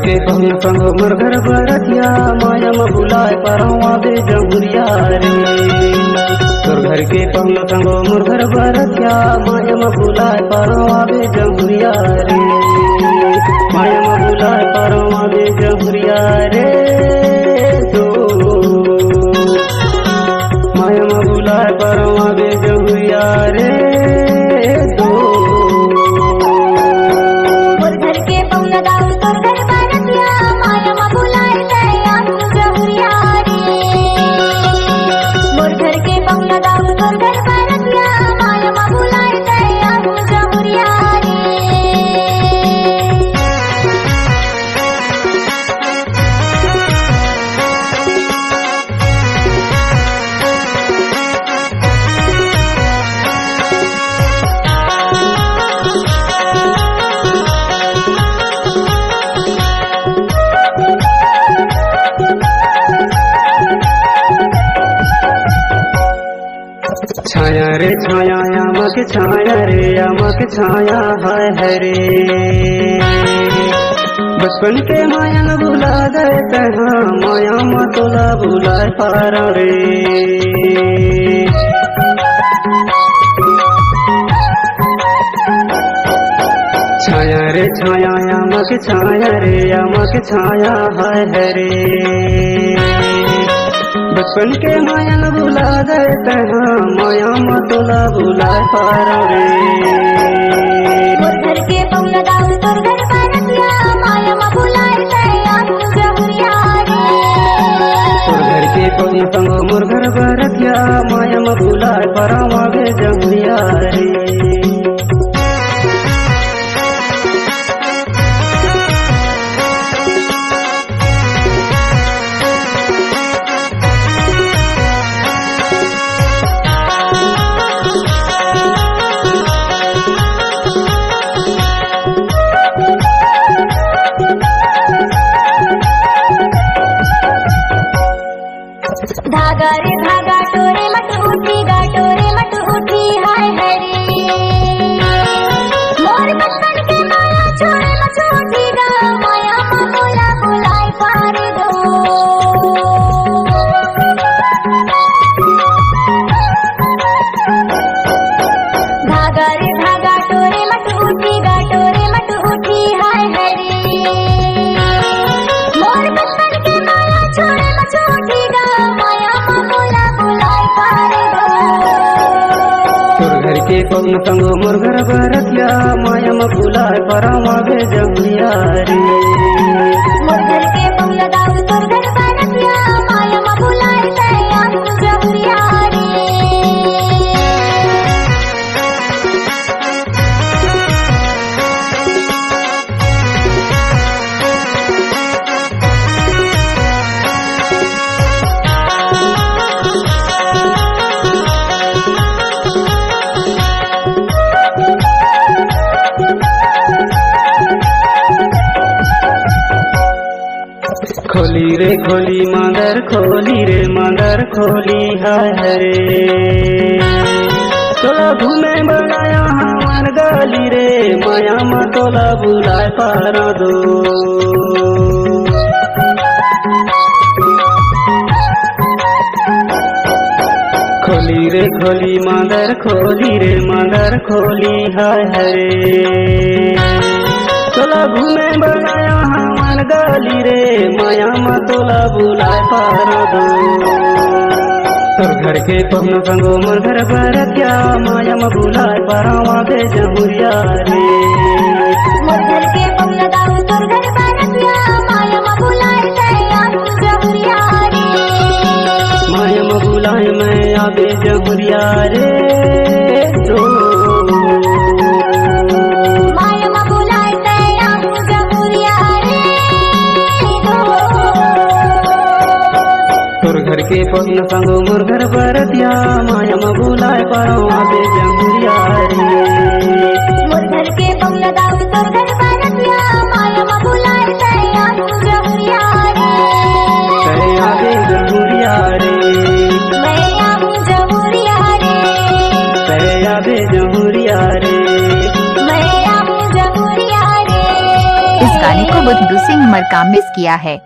के पहुन संगो मोर घर बरतिया माया म बुलाए परवा दे जमुरिया रे। तोर घर के पहुन संगो मोर घर बरतिया माया म बुलाए परवा दे जमुरिया रे। माया म बुलाए परवा दे जमुरिया रे तो माया म बुलाए परवा दे जमुरिया रे तो छाया रे छाया आमक छाया रे आमक छाया हाय हरे। बचपन के माया न भुला दे तहा माया म तोला भुलाए पारा रे। छाया रे छाया आमक छाया रे आमक छाया हाय हरे। बचपन के माया न भुला दे तहा माया म तोला भुलाए पारा रे। मोर घर के पहुना दाऊ तोर घर बरतिया माया म भुलाए तया जमुरिया रे। तोर घर के पहुना संगो मोर घर बरतिया माया म भुलाए परवा दे जमुरिया रे। धागा रे धागा टोरे मट उठी गाटोरे मट उठी हाय हरे। मोर बचपन के माया छोड़े मत उठी गा माया म बोला बुलाए पार दो। धागा रे धागा टोरे मट उठी गाटोरे मट उठी हाय हरे। मोर बचपन के माया छोड़े मत उठी गा माया म बोला बुलाए पार दो। तोर घर के पहुन संगो मोर घर बरतिया माया म भुलाए परवा दे जमुरिया रे। मोर घर के पहुना दाऊ तोर घर बरतिया माया म भुलाए तया जमुरिया रे। खोली रे खोली मांदर खोली रे मांदर खोली हाय हरे। तोला घूमे बनाया हमार गली रे माया म तोला बुलाए पारा दो। खोली रे खोली मांदर खोली रे मांदर खोली हाय हरे। तोला घूमे बनाया हमार गली रे माया म तोला बुलाए पारा दो। तोर घर के पहुन संगो मोर घर बरतिया माया म बुलाए परवा दे जमुरिया रे। मोर घर के पहुना दाऊ तोर घर बरतिया माया म बुलाए तया जमुरिया रे। माया म बुलाए मैं आबे जमुरिया रे तो माया म बुलाए तया जमुरिया रे तो। तोर घर के पहुन संगो मोर घर बरतिया माया म बुलाए परवा दे जमुरिया रे। मोर घर के पहुना दाऊ तोर घर बरतिया माया म बुलाए तया जमुरिया रे। तया दे जमुरिया रे। मैं आऊं जमुरिया रे। तया दे जमुरिया रे। मैं आऊं जमुरिया रे। इस गाने को बुद्धू सिंह मरका मिस किया है।